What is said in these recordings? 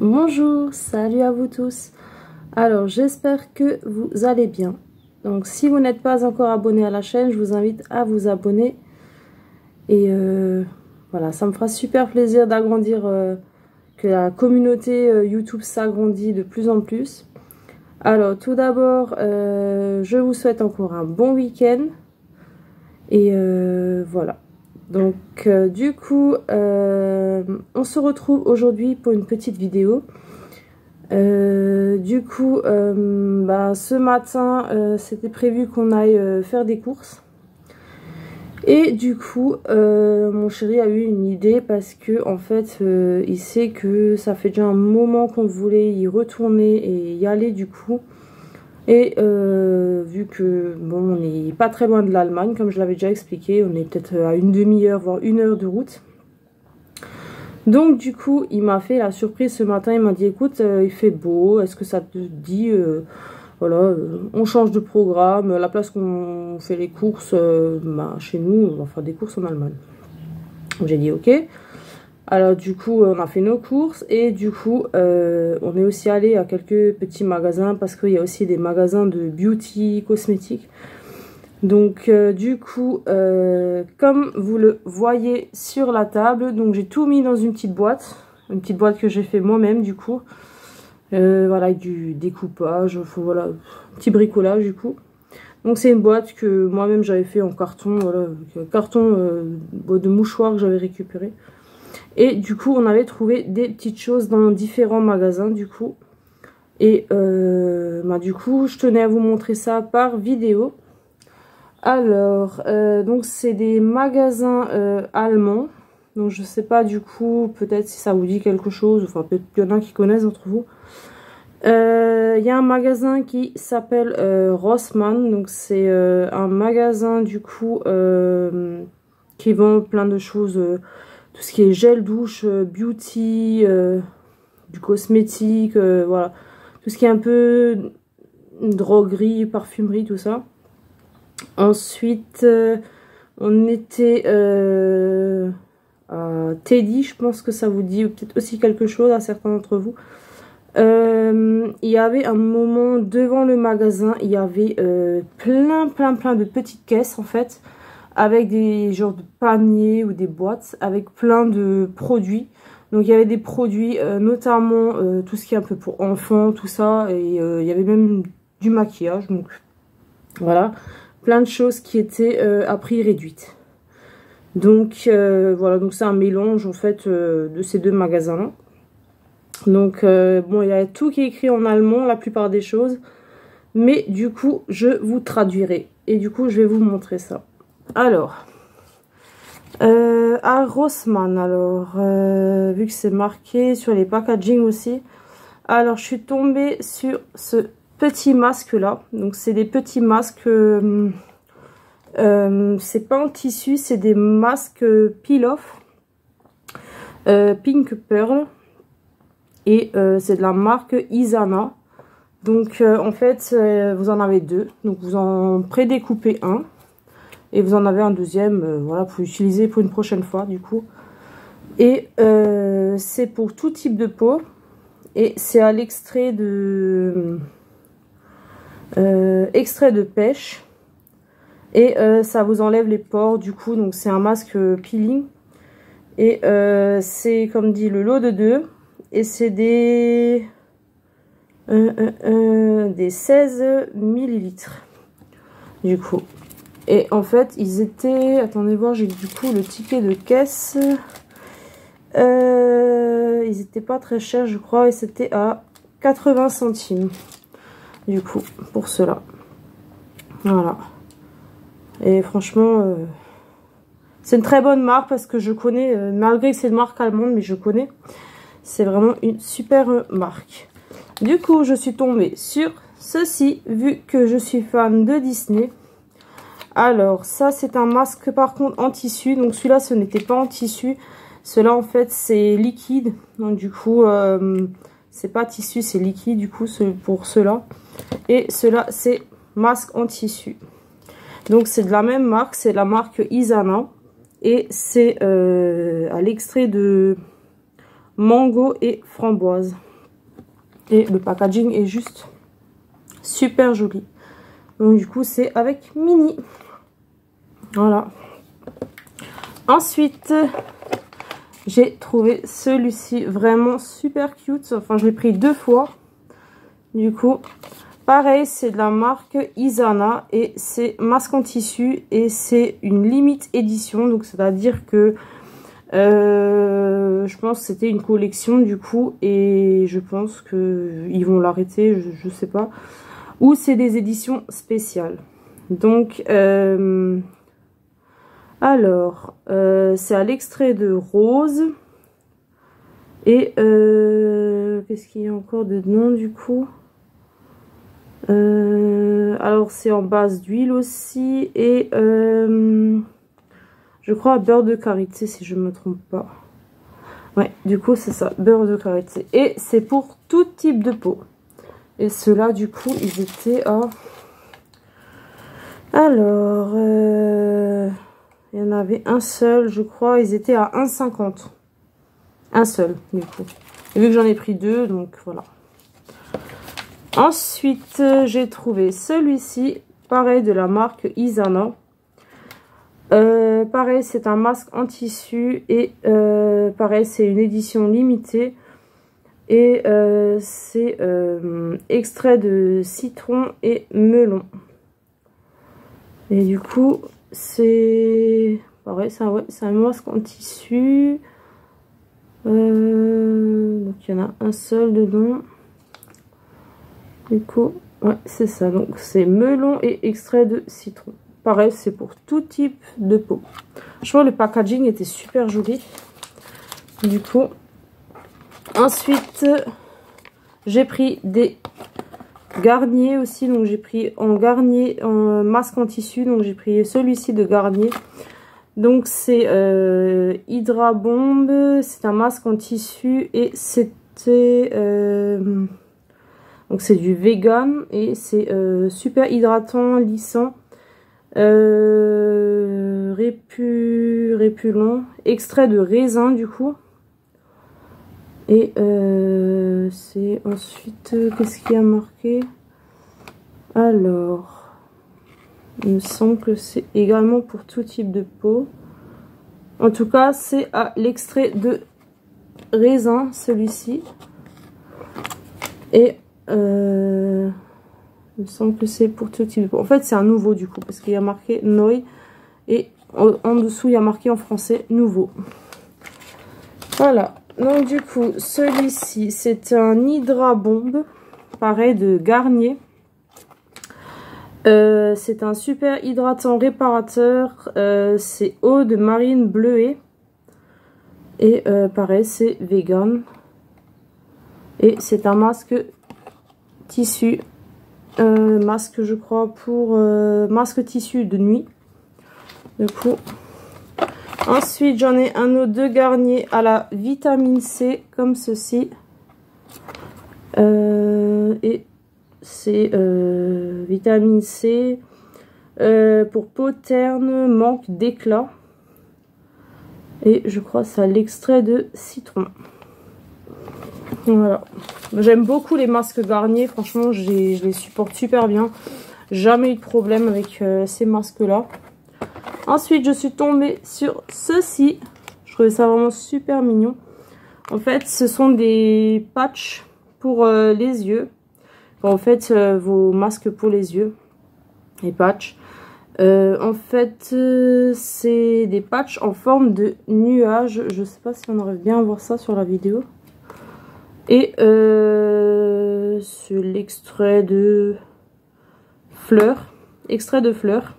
Bonjour, salut à vous tous. Alors j'espère que vous allez bien. Donc si vous n'êtes pas encore abonné à la chaîne, je vous invite à vous abonner. Et voilà, ça me fera super plaisir d'agrandir, que la communauté YouTube s'agrandit de plus en plus. Alors tout d'abord, je vous souhaite encore un bon week-end. Et voilà. Donc du coup, on se retrouve aujourd'hui pour une petite vidéo. Ce matin, c'était prévu qu'on aille faire des courses. Et du coup, mon chéri a eu une idée parce que en fait, il sait que ça fait déjà un moment qu'on voulait y retourner et y aller du coup. Et vu que bon, on n'est pas très loin de l'Allemagne, comme je l'avais déjà expliqué, on est peut-être à une demi-heure, voire 1 heure de route. Donc du coup, il m'a fait la surprise ce matin, il m'a dit écoute, il fait beau, est-ce que ça te dit, voilà, on change de programme, la place qu'on fait les courses, chez nous, on va faire des courses en Allemagne. J'ai dit ok. Alors du coup, on a fait nos courses et du coup, on est aussi allé à quelques petits magasins parce qu'il y a aussi des magasins de beauty, cosmétiques. Donc du coup, comme vous le voyez sur la table, donc j'ai tout mis dans une petite boîte que j'ai fait moi-même du coup. Voilà, avec du découpage, voilà, petit bricolage du coup. Donc c'est une boîte que moi-même j'avais fait en carton, voilà, carton de mouchoir que j'avais récupéré. Et du coup, on avait trouvé des petites choses dans différents magasins, du coup. Et du coup, je tenais à vous montrer ça par vidéo. Alors, donc c'est des magasins allemands. Donc je sais pas du coup, peut-être si ça vous dit quelque chose. Enfin, peut-être qu'il y en a qui connaissent entre vous. Il y a un magasin qui s'appelle Rossmann. Donc c'est un magasin du coup qui vend plein de choses. Tout ce qui est gel douche, beauty, du cosmétique, voilà. Tout ce qui est un peu droguerie, parfumerie, tout ça. Ensuite, on était à Teddy, je pense que ça vous dit peut-être aussi quelque chose à certains d'entre vous. Il y avait un moment devant le magasin, il y avait plein de petites caisses en fait. Avec des genres de paniers ou des boîtes avec plein de produits. Donc il y avait des produits, notamment tout ce qui est un peu pour enfants, tout ça. Et il y avait même du maquillage. Donc voilà, plein de choses qui étaient à prix réduit. Donc voilà, donc c'est un mélange en fait de ces deux magasins-là. Donc bon, il y a tout qui est écrit en allemand, la plupart des choses. Mais du coup, je vous traduirai. Et du coup, je vais vous montrer ça. Alors, à Rossmann, alors, vu que c'est marqué sur les packaging aussi, alors je suis tombée sur ce petit masque là. Donc c'est des petits masques, c'est pas en tissu, c'est des masques peel-off, Pink Pearl, et c'est de la marque Isana. Donc en fait, vous en avez deux, donc vous en prédécoupez un. Et vous en avez un deuxième, voilà, pour utiliser pour une prochaine fois, du coup. Et c'est pour tout type de peau. Et c'est à l'extrait de pêche. Et ça vous enlève les pores, du coup. Donc c'est un masque peeling. Et c'est, comme dit, le lot de 2. Et c'est des 16 millilitres, du coup. Et en fait, ils étaient... Attendez voir, j'ai du coup le ticket de caisse. Ils étaient pas très chers, je crois. Et c'était à 80 centimes. Du coup, pour cela. Voilà. Et franchement, c'est une très bonne marque parce que je connais, malgré que c'est une marque allemande, mais je connais. C'est vraiment une super marque. Du coup, je suis tombée sur ceci, vu que je suis fan de Disney. Alors, ça, c'est un masque, par contre, en tissu. Donc, celui-là, ce n'était pas en tissu. Celui-là, en fait, c'est liquide. Donc, du coup, c'est pas tissu, c'est liquide, du coup, pour ceux-là. Et ceux-là, c'est masque en tissu. Donc, c'est de la même marque. C'est la marque Isana. Et c'est à l'extrait de mango et framboise. Et le packaging est juste super joli. Donc du coup c'est avec Mini. Voilà. Ensuite, j'ai trouvé celui-ci vraiment super cute. Enfin, je l'ai pris 2 fois. Du coup, pareil, c'est de la marque Isana et c'est masque en tissu et c'est une limite édition. Donc, c'est-à-dire que je pense que c'était une collection du coup et je pense qu'ils vont l'arrêter, je sais pas. Ou c'est des éditions spéciales. Donc, alors, c'est à l'extrait de rose. Et qu'est-ce qu'il y a encore dedans du coup? Alors, c'est en base d'huile aussi. Et je crois beurre de karité, si je ne me trompe pas. Ouais, du coup, c'est ça, beurre de karité. Et c'est pour tout type de peau. Et ceux-là, du coup, ils étaient à... Alors... il y en avait un seul, je crois. Ils étaient à 1,50. Un seul, du coup. Et vu que j'en ai pris 2, donc voilà. Ensuite, j'ai trouvé celui-ci. Pareil, de la marque Isana. Pareil, c'est un masque en tissu. Et pareil, c'est une édition limitée. Et c'est extrait de citron et melon. Et du coup... c'est pareil, c'est un masque en tissu. Donc il y en a un seul dedans. Du coup, ouais, c'est ça. Donc c'est melon et extrait de citron. Pareil, c'est pour tout type de peau. Je vois le packaging était super joli. Du coup, ensuite, j'ai pris des Garnier aussi, donc j'ai pris en Garnier, en masque en tissu, donc j'ai pris celui-ci de Garnier. Donc c'est Hydra Bomb, c'est un masque en tissu et c'était donc c'est du vegan et c'est super hydratant, lissant, répulent, extrait de raisin du coup. Et c'est ensuite, qu'est-ce qu'il y a marqué? Alors, il me semble que c'est également pour tout type de peau. En tout cas, c'est à l'extrait de raisin, celui-ci. Et il me semble que c'est pour tout type de peau. En fait, c'est un nouveau du coup, parce qu'il y a marqué Noi. Et en dessous, il y a marqué en français nouveau. Voilà. Donc du coup, celui-ci, c'est un Hydra Bomb, pareil de Garnier. C'est un super hydratant réparateur, c'est eau de marine bleuée. Et pareil, c'est vegan. Et c'est un masque tissu, masque je crois pour masque tissu de nuit. Du coup... Ensuite, j'en ai un autre de Garnier à la vitamine C, comme ceci. Et c'est vitamine C pour peau terne, manque d'éclat. Et je crois que c'est l'extrait de citron. Voilà. J'aime beaucoup les masques Garnier. Franchement, je les supporte super bien. Jamais eu de problème avec ces masques-là. Ensuite, je suis tombée sur ceci. Je trouvais ça vraiment super mignon. En fait, ce sont des patchs pour les yeux. Enfin, en fait, vos masques pour les yeux. Les patchs. En fait, c'est des patchs en forme de nuage. Je sais pas si on arrive bien à voir ça sur la vidéo. Et c'est l'extrait de fleurs. Extrait de fleurs.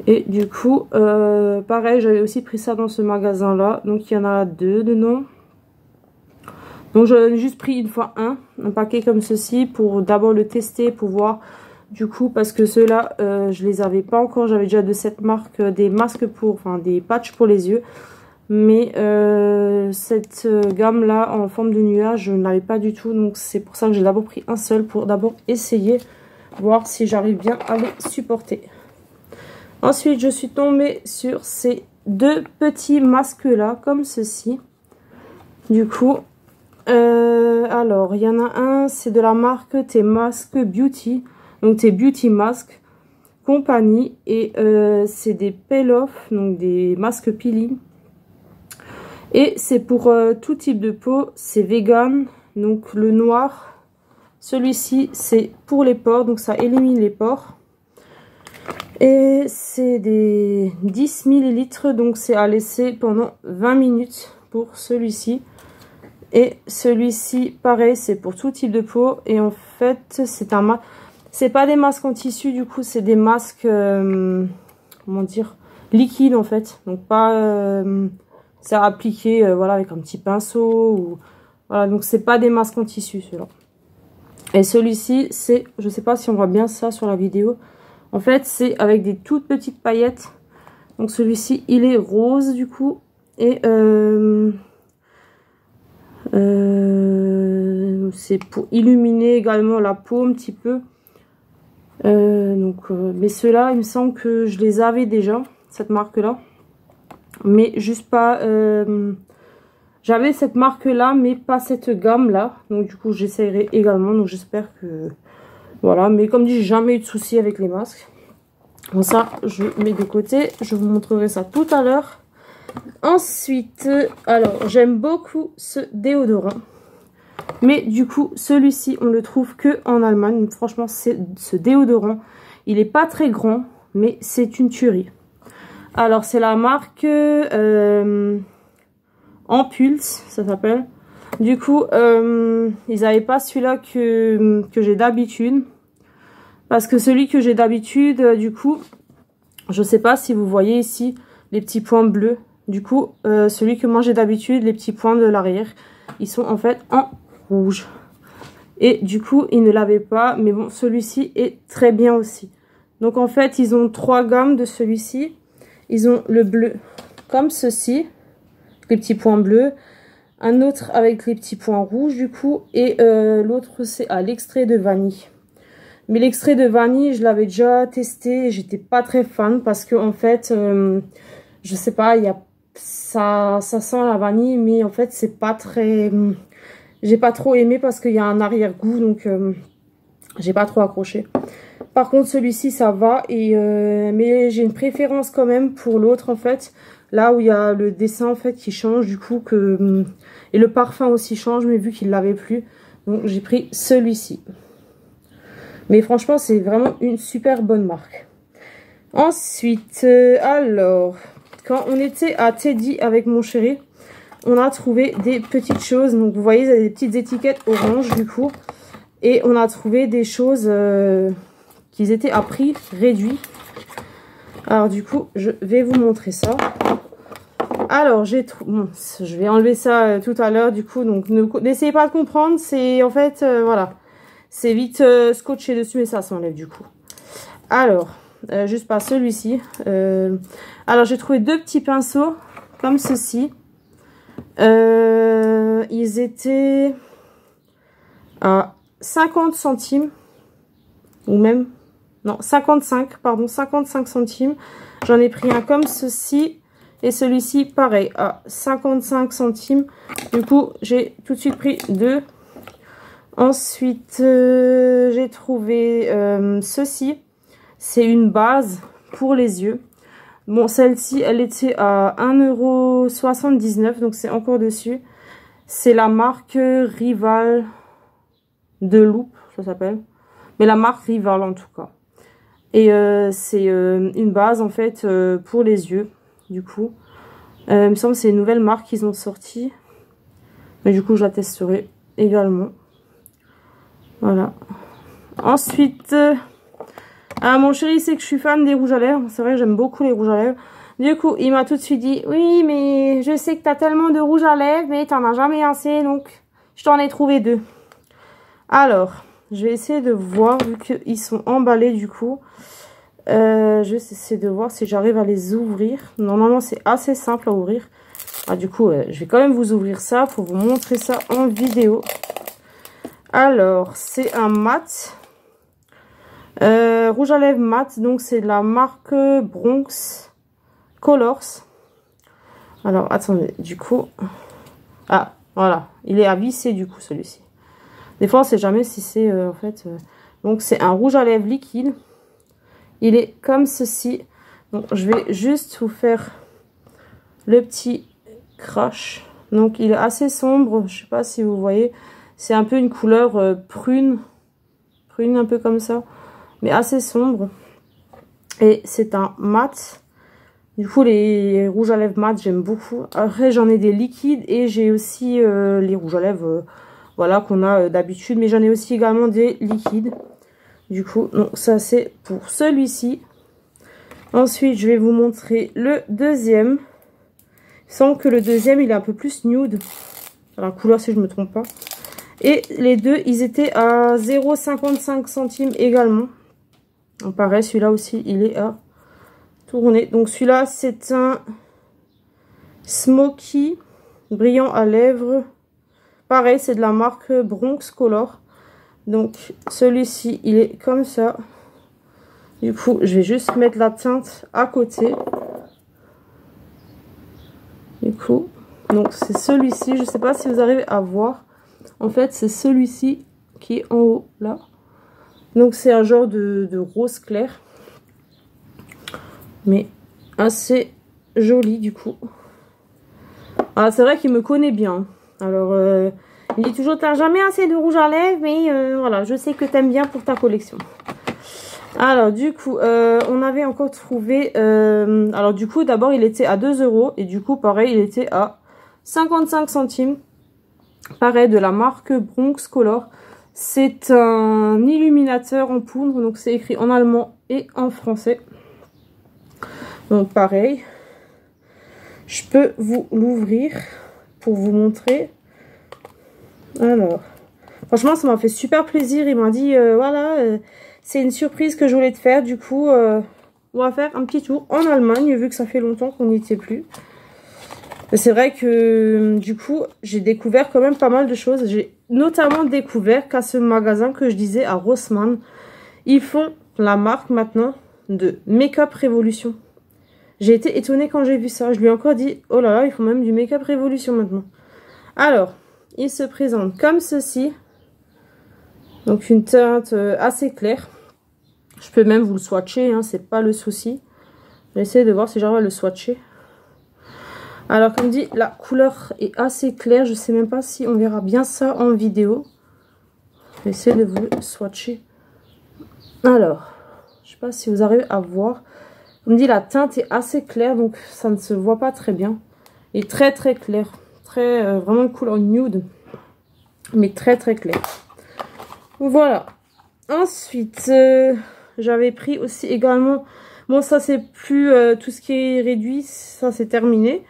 Et du coup, pareil, j'avais aussi pris ça dans ce magasin-là. Donc, il y en a 2 dedans. Donc, j'en ai juste pris une fois un paquet comme ceci pour d'abord le tester, pour voir du coup, parce que ceux-là, je les avais pas encore. J'avais déjà de cette marque des masques pour, enfin, des patchs pour les yeux. Mais cette gamme-là, en forme de nuage, je ne l'avais pas du tout. Donc, c'est pour ça que j'ai d'abord pris un seul pour d'abord essayer, voir si j'arrive bien à les supporter. Ensuite, je suis tombée sur ces 2 petits masques-là, comme ceci. Du coup, Alors, il y en a un, c'est de la marque T-Mask Beauty. Donc, T-Beauty Mask Compagnie. Et c'est des peel-off, donc des masques peeling. Et c'est pour tout type de peau. C'est vegan. Donc, le noir. Celui-ci, c'est pour les pores. Donc, ça élimine les pores. Et c'est des 10 ml. Donc, c'est à laisser pendant 20 minutes pour celui-ci. Et celui-ci, pareil, c'est pour tout type de peau. Et en fait, c'est un masque. C'est pas des masques en tissu, du coup, c'est des masques, comment dire, liquides en fait. Donc pas, c'est à appliquer, voilà, avec un petit pinceau. Ou, voilà, donc c'est pas des masques en tissu, ceux-là. Et celui-ci, c'est, je sais pas si on voit bien ça sur la vidéo. En fait, c'est avec des toutes petites paillettes. Donc celui-ci, il est rose, du coup. Et c'est pour illuminer également la peau un petit peu. Mais ceux-là, il me semble que je les avais déjà, cette marque-là. Mais juste pas... j'avais cette marque-là, mais pas cette gamme-là. Donc du coup, j'essaierai également. Donc j'espère que... Voilà, mais comme dit, j'ai jamais eu de soucis avec les masques. Bon, ça, je mets de côté. Je vous montrerai ça tout à l'heure. Ensuite, alors, j'aime beaucoup ce déodorant. Mais du coup, celui-ci, on le trouve que en Allemagne. Franchement, ce déodorant, il est pas très grand, mais c'est une tuerie. Alors, c'est la marque Ampulse, ça s'appelle. Du coup, ils n'avaient pas celui-là que j'ai d'habitude. Parce que celui que j'ai d'habitude, du coup, je sais pas si vous voyez ici les petits points bleus. Du coup, celui que moi j'ai d'habitude, les petits points de l'arrière, ils sont en fait en rouge. Et du coup, ils ne l'avaient pas. Mais bon, celui-ci est très bien aussi. Donc en fait, ils ont 3 gammes de celui-ci. Ils ont le bleu comme ceci, les petits points bleus. Un autre avec les petits points rouges du coup. Et l'autre, c'est à l'extrait de vanille. Mais l'extrait de vanille, je l'avais déjà testé et j'étais pas très fan parce que en fait, je sais pas, ça sent la vanille, mais en fait, c'est pas très... j'ai pas trop aimé parce qu'il y a un arrière-goût, donc j'ai pas trop accroché. Par contre, celui-ci, ça va, mais j'ai une préférence quand même pour l'autre, en fait. Là où il y a le dessin, en fait, qui change, du coup, et le parfum aussi change, mais vu qu'il l'avait plus, donc j'ai pris celui-ci. Mais franchement, c'est vraiment une super bonne marque. Ensuite, alors, quand on était à Teddy avec mon chéri, on a trouvé des petites choses. Donc, vous voyez, il y a des petites étiquettes orange, du coup. Et on a trouvé des choses qui étaient à prix réduit. Alors, du coup, je vais vous montrer ça. Alors, bon, je vais enlever ça tout à l'heure, du coup. Donc, n'essayez pas de comprendre. C'est, en fait, voilà. C'est vite scotché dessus, mais ça s'enlève, du coup. Alors, juste pas celui-ci. Alors, j'ai trouvé 2 petits pinceaux, comme ceci. Ils étaient à 50 centimes. Ou même... Non, 55, pardon, 55 centimes. J'en ai pris un comme ceci. Et celui-ci, pareil, à 55 centimes. Du coup, j'ai tout de suite pris 2. Ensuite, j'ai trouvé ceci. C'est une base pour les yeux. Bon, celle-ci, elle était à 1,79 €. Donc, c'est encore dessus. C'est la marque Rival de Loupe, ça s'appelle. Mais la marque Rival, en tout cas. Et c'est une base, en fait, pour les yeux, du coup. Il me semble que c'est une nouvelle marque qu'ils ont sortie. Mais du coup, je la testerai également. Voilà. Ensuite, mon chéri sait que je suis fan des rouges à lèvres. C'est vrai que j'aime beaucoup les rouges à lèvres. Du coup, il m'a tout de suite dit, oui, mais je sais que tu as tellement de rouges à lèvres, mais tu n'en as jamais assez, donc je t'en ai trouvé 2. Alors, je vais essayer de voir, vu qu'ils sont emballés du coup. Je vais essayer de voir si j'arrive à les ouvrir. Normalement, c'est assez simple à ouvrir. Ah, du coup, je vais quand même vous ouvrir ça pour vous montrer ça en vidéo. Alors, c'est un mat. Rouge à lèvres mat. Donc, c'est de la marque Bronx Colors. Alors, attendez. Du coup... Ah, voilà. Il est à visser du coup celui-ci. Des fois on sait jamais si c'est en fait... Donc c'est un rouge à lèvres liquide. Il est comme ceci. Donc je vais juste vous faire le petit crash. Donc il est assez sombre. Je sais pas si vous voyez. C'est un peu une couleur prune. Prune un peu comme ça. Mais assez sombre. Et c'est un mat. Du coup les rouges à lèvres mat j'aime beaucoup. Après j'en ai des liquides. Et j'ai aussi les rouges à lèvres voilà, qu'on a d'habitude. Mais j'en ai aussi également des liquides. Du coup, donc ça c'est pour celui-ci. Ensuite, je vais vous montrer le deuxième. Il semble que le deuxième, il est un peu plus nude. La couleur, si je ne me trompe pas. Et les deux, ils étaient à 0,55 centimes également. Donc pareil, celui-là aussi, il est à tourner. Donc celui-là, c'est un Smoky brillant à lèvres. Pareil, c'est de la marque Bronx Color. Donc celui-ci il est comme ça. Du coup je vais juste mettre la teinte à côté. Du coup donc c'est celui-ci. Je sais pas si vous arrivez à voir. En fait c'est celui-ci qui est en haut là. Donc c'est un genre de rose clair. Mais assez joli du coup. Ah c'est vrai qu'il me connaît bien. Alors il dit toujours t'as jamais assez de rouge à lèvres, mais voilà, je sais que t'aimes bien pour ta collection. Alors du coup, on avait encore trouvé, alors du coup d'abord il était à 2 € et du coup pareil il était à 55 centimes. Pareil de la marque Bronx Color. C'est un illuminateur en poudre, donc c'est écrit en allemand et en français. Donc pareil, je peux vous l'ouvrir pour vous montrer. Alors, franchement, ça m'a fait super plaisir. Il m'a dit, voilà, c'est une surprise que je voulais te faire. Du coup, on va faire un petit tour en Allemagne, vu que ça fait longtemps qu'on n'y était plus. C'est vrai que, du coup, j'ai découvert quand même pas mal de choses. J'ai notamment découvert qu'à ce magasin que je disais, à Rossmann, ils font la marque maintenant de Make-up Révolution. J'ai été étonnée quand j'ai vu ça. Je lui ai encore dit, oh là là, ils font même du Make-up Révolution maintenant. Alors... il se présente comme ceci. Donc une teinte assez claire. Je peux même vous le swatcher, hein, c'est pas le souci. J'essaie de voir si j'arrive à le swatcher. Alors comme dit, la couleur est assez claire. Je sais même pas si on verra bien ça en vidéo. J'essaie de vous le swatcher. Alors, je sais pas si vous arrivez à voir. Comme dit, la teinte est assez claire, donc ça ne se voit pas très bien. Et très très clair. Vraiment une couleur nude, mais très très clair. Voilà. Ensuite j'avais pris aussi également, bon ça c'est plus tout ce qui est réduit, ça c'est terminé.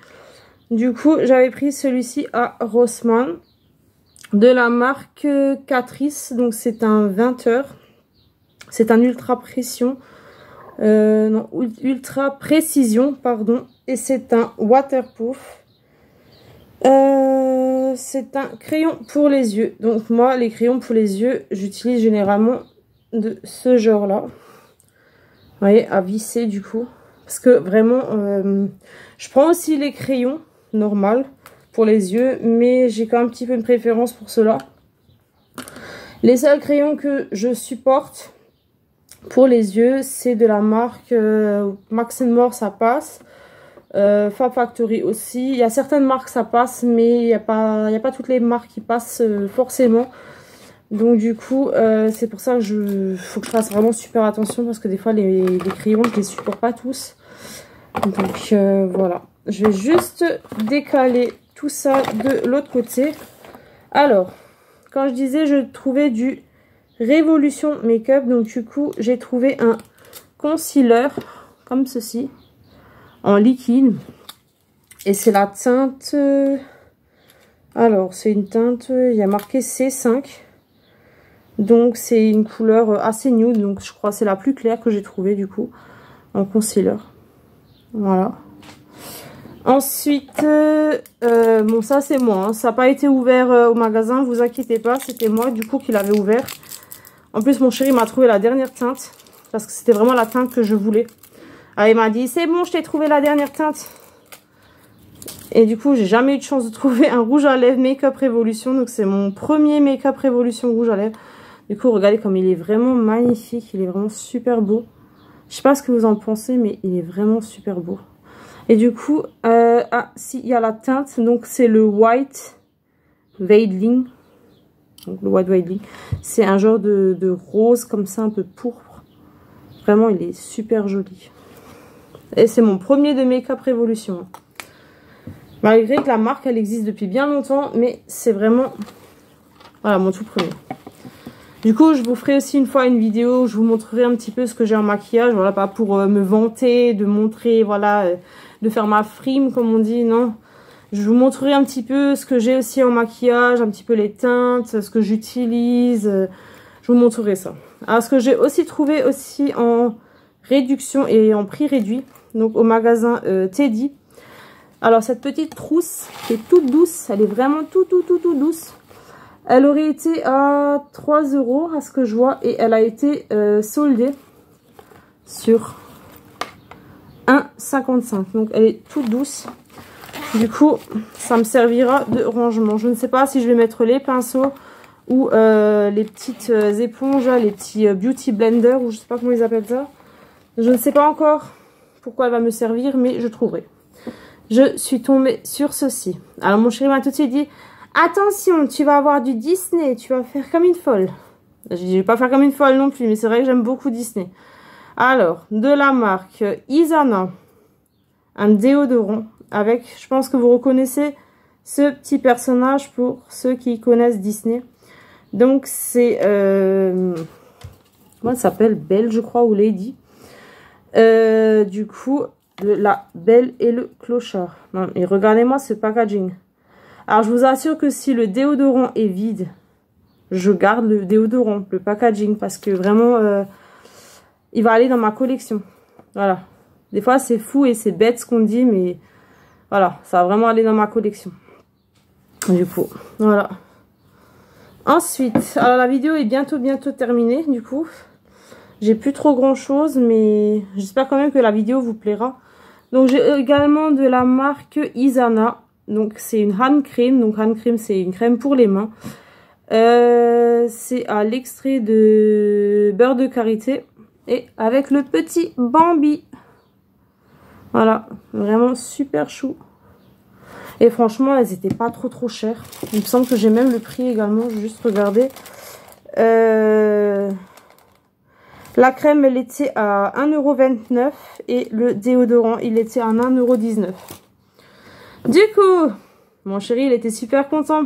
Du coup j'avais pris celui-ci à Rossmann de la marque Catrice. Donc c'est un 20h, c'est un ultra pression, non, ultra précision pardon, et c'est un waterproof. C'est un crayon pour les yeux. Donc moi les crayons pour les yeux j'utilise généralement de ce genre là. Vous voyez, à visser du coup. Parce que vraiment je prends aussi les crayons normal pour les yeux, mais j'ai quand même un petit peu une préférence pour cela. Les seuls crayons que je supporte pour les yeux, c'est de la marque Max & More, ça passe. Fab Factory aussi. Il y a certaines marques ça passe, mais il n'y a pas toutes les marques qui passent forcément. Donc du coup, c'est pour ça que faut que je fasse vraiment super attention, parce que des fois les crayons, je les supporte pas tous. Donc voilà. Je vais juste décaler tout ça de l'autre côté. Alors, quand je disais je trouvais du Révolution Make-up, donc du coup j'ai trouvé un concealer comme ceci en liquide, et c'est la teinte, alors c'est une teinte, il y a marqué C5, donc c'est une couleur assez nude, donc je crois que c'est la plus claire que j'ai trouvée du coup en concealer. Voilà. Ensuite bon ça c'est moi, hein. Ça n'a pas été ouvert au magasin, vous inquiétez pas, c'était moi du coup qui l'avais ouvert. En plus mon chéri m'a trouvé la dernière teinte, parce que c'était vraiment la teinte que je voulais. Alors il m'a dit, c'est bon, je t'ai trouvé la dernière teinte. Et du coup, j'ai jamais eu de chance de trouver un rouge à lèvres Make-up Révolution. Donc, c'est mon premier Make-up Révolution rouge à lèvres. Du coup, regardez comme il est vraiment magnifique. Il est vraiment super beau. Je sais pas ce que vous en pensez, mais il est vraiment super beau. Et du coup, ah, si, il y a la teinte. Donc, c'est le White Veidling. Donc, le White Veidling. C'est un genre de rose comme ça, un peu pourpre. Vraiment, il est super joli. Et c'est mon premier de Make-up Révolution. Malgré que la marque, elle existe depuis bien longtemps. Mais c'est vraiment... Voilà, mon tout premier. Du coup, je vous ferai aussi une fois une vidéo où je vous montrerai un petit peu ce que j'ai en maquillage. Voilà, pas pour me vanter, de montrer, voilà, de faire ma frime, comme on dit, non. Je vous montrerai un petit peu ce que j'ai aussi en maquillage, un petit peu les teintes, ce que j'utilise. Je vous montrerai ça. Alors, ce que j'ai aussi trouvé aussi en réduction et en prix réduit, donc au magasin Teddy. Alors, cette petite trousse qui est toute douce, elle est vraiment toute douce. Elle aurait été à 3 € à ce que je vois et elle a été soldée sur 1,55 €. Donc elle est toute douce. Du coup, ça me servira de rangement. Je ne sais pas si je vais mettre les pinceaux ou les petites éponges, les petits beauty blender ou je ne sais pas comment ils appellent ça. Je ne sais pas encore pourquoi elle va me servir, mais je trouverai. Je suis tombée sur ceci. Alors mon chéri m'a tout de suite dit... Attention, tu vas avoir du Disney, tu vas faire comme une folle. Je dis, je vais pas faire comme une folle non plus, mais c'est vrai que j'aime beaucoup Disney. Alors, de la marque Isana, un déodorant avec, je pense que vous reconnaissez ce petit personnage pour ceux qui connaissent Disney. Donc, c'est, comment elle s'appelle? Belle, je crois, ou Lady. Du coup, la Belle et le Clochard. Non, et regardez-moi ce packaging. Alors, je vous assure que si le déodorant est vide, je garde le déodorant, le packaging, parce que vraiment, il va aller dans ma collection. Voilà. Des fois, c'est fou et c'est bête ce qu'on dit, mais voilà, ça va vraiment aller dans ma collection. Du coup, voilà. Ensuite, alors la vidéo est bientôt terminée, du coup. J'ai plus trop grand chose, mais j'espère quand même que la vidéo vous plaira. Donc, j'ai également de la marque Isana. Donc, c'est une hand cream. Donc, hand cream, c'est une crème pour les mains. C'est à l'extrait de beurre de karité. Et avec le petit Bambi. Voilà. Vraiment super chou. Et franchement, elles n'étaient pas trop chères. Il me semble que j'ai même le prix également. Je vais juste regarder. La crème, elle était à 1,29 €. Et le déodorant, il était à 1,19 €. Du coup, mon chéri, il était super content.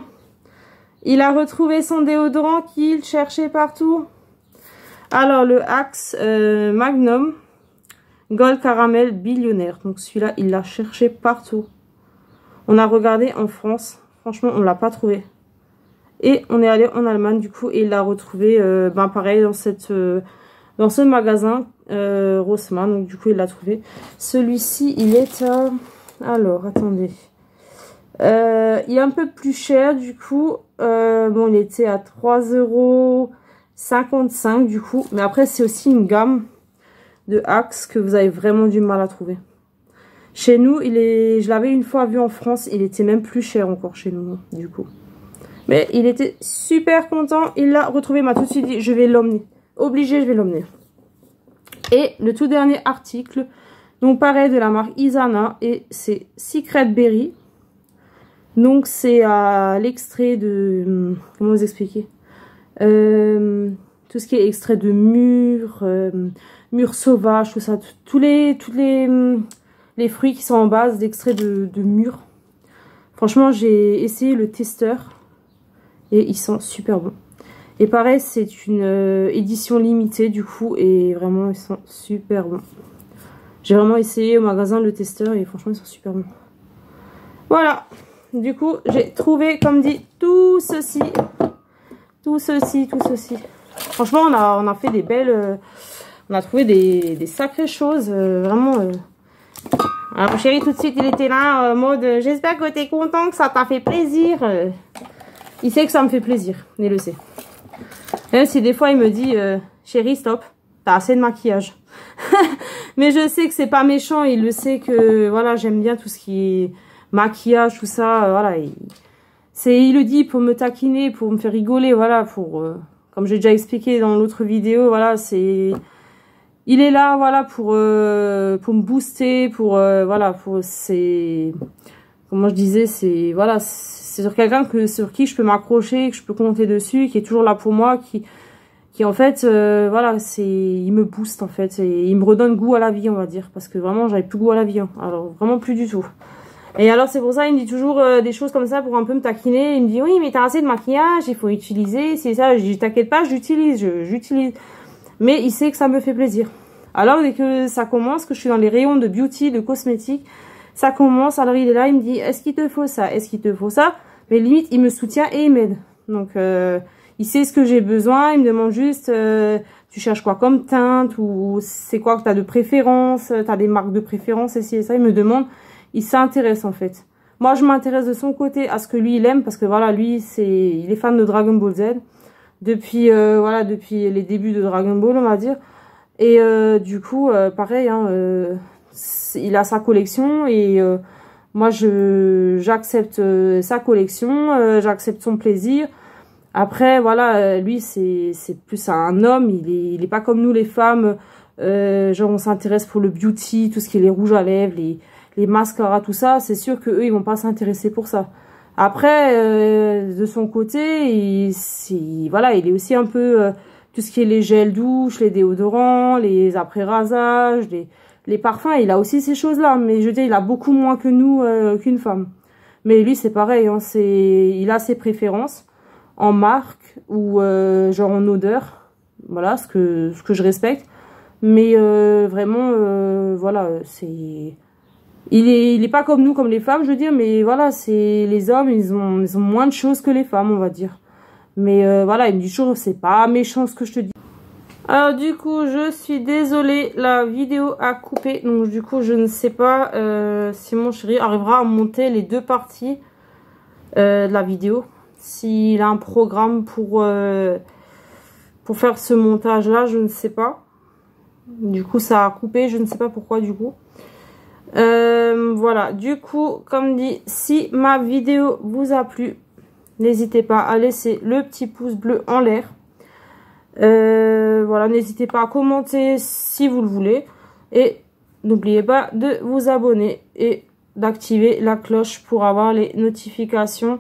Il a retrouvé son déodorant qu'il cherchait partout. Alors, le Axe Magnum Gold Caramel Billionnaire. Donc, celui-là, il l'a cherché partout. On a regardé en France. Franchement, on ne l'a pas trouvé. Et on est allé en Allemagne, du coup, et il l'a retrouvé, pareil, dans ce magasin Rossmann. Donc, du coup, il l'a trouvé. Celui-ci, il est à... Alors, attendez. Il est un peu plus cher, du coup. Bon, il était à 3,55 € du coup. Mais après, c'est aussi une gamme de Axe que vous avez vraiment du mal à trouver. Chez nous, je l'avais une fois vu en France. Il était même plus cher encore chez nous, du coup. Mais il était super content. Il l'a retrouvé. Il m'a tout de suite dit, je vais l'emmener. Obligé, je vais l'emmener. Et le tout dernier article... Donc, pareil, de la marque Isana. Et c'est Secret Berry. Donc, c'est à l'extrait de... Comment vous expliquer tout ce qui est extrait de mûres, mûres sauvages, tout ça. Tous les fruits qui sont en base d'extrait de mûres. Franchement, j'ai essayé le testeur. Et ils sont super bons. Et pareil, c'est une édition limitée, du coup. Et vraiment, ils sont super bons. J'ai vraiment essayé au magasin le testeur et franchement ils sont super bons. Voilà. Du coup j'ai trouvé comme dit tout ceci. Tout ceci. Franchement on a fait des belles... on a trouvé des sacrées choses. Vraiment... Alors mon chéri tout de suite il était là en mode j'espère que tu es content, que ça t'a fait plaisir. Il sait que ça me fait plaisir. Il le sait. Même si des fois il me dit chéri stop. T'as assez de maquillage. Mais je sais que c'est pas méchant. Il le sait que voilà, j'aime bien tout ce qui est maquillage, tout ça, voilà. Il le dit pour me taquiner, pour me faire rigoler, voilà, comme j'ai déjà expliqué dans l'autre vidéo, voilà, il est là, voilà, pour me booster, voilà, comment je disais, voilà, c'est sur quelqu'un sur qui je peux m'accrocher, que je peux compter dessus, qui est toujours là pour moi, qui en fait, voilà, il me booste en fait, et il me redonne goût à la vie, on va dire, parce que vraiment, j'avais plus goût à la vie, hein. Alors vraiment plus du tout. Et alors c'est pour ça, il me dit toujours des choses comme ça pour un peu me taquiner. Il me dit oui, mais t'as assez de maquillage, il faut utiliser, c'est ça. Je dis t'inquiète pas, j'utilise. Mais il sait que ça me fait plaisir. Alors dès que ça commence, que je suis dans les rayons de beauty, de cosmétiques, ça commence. Alors il est là, il me dit est-ce qu'il te faut ça, est-ce qu'il te faut ça. Mais limite il me soutient et il m'aide. Donc il sait ce que j'ai besoin. Il me demande juste tu cherches quoi comme teinte, ou c'est quoi que t'as de préférence, t'as des marques de préférence, et ça. Il me demande. Il s'intéresse en fait. Moi, je m'intéresse de son côté à ce que lui, il aime. Parce que voilà, lui, il est fan de Dragon Ball Z. Depuis, voilà, depuis les débuts de Dragon Ball, on va dire. Et du coup, pareil, hein, il a sa collection. Et moi, j'accepte sa collection. J'accepte son plaisir. Après, voilà, lui, c'est plus un homme. Il est pas comme nous, les femmes. Genre, on s'intéresse pour le beauty, tout ce qui est les rouges à lèvres, les mascaras, tout ça, c'est sûr que eux ils vont pas s'intéresser pour ça. Après, de son côté, voilà, il est aussi un peu tout ce qui est les gels douches, les déodorants, les après-rasages, les parfums. Il a aussi ces choses-là, mais je veux dire, il a beaucoup moins que nous, qu'une femme. Mais lui, c'est pareil, hein, il a ses préférences en marque ou genre en odeur. Voilà, ce que je respecte. Mais vraiment, voilà, il est pas comme nous, comme les femmes, je veux dire, mais voilà, les hommes, ils ont moins de choses que les femmes, on va dire. Mais voilà, il me dit toujours, c'est pas méchant ce que je te dis. Alors du coup, je suis désolée, la vidéo a coupé, donc du coup, je ne sais pas si mon chéri arrivera à monter les deux parties de la vidéo. S'il a un programme pour faire ce montage-là, je ne sais pas. Du coup, ça a coupé, je ne sais pas pourquoi du coup. Voilà, du coup, comme dit, si ma vidéo vous a plu, n'hésitez pas à laisser le petit pouce bleu en l'air. Voilà, n'hésitez pas à commenter si vous le voulez. Et n'oubliez pas de vous abonner et d'activer la cloche pour avoir les notifications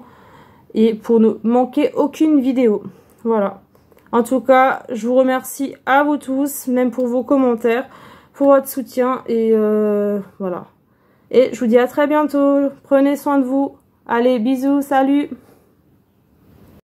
et pour ne manquer aucune vidéo. Voilà. En tout cas, je vous remercie à vous tous, même pour vos commentaires, pour votre soutien. Et voilà. Et je vous dis à très bientôt. Prenez soin de vous. Allez, bisous, salut!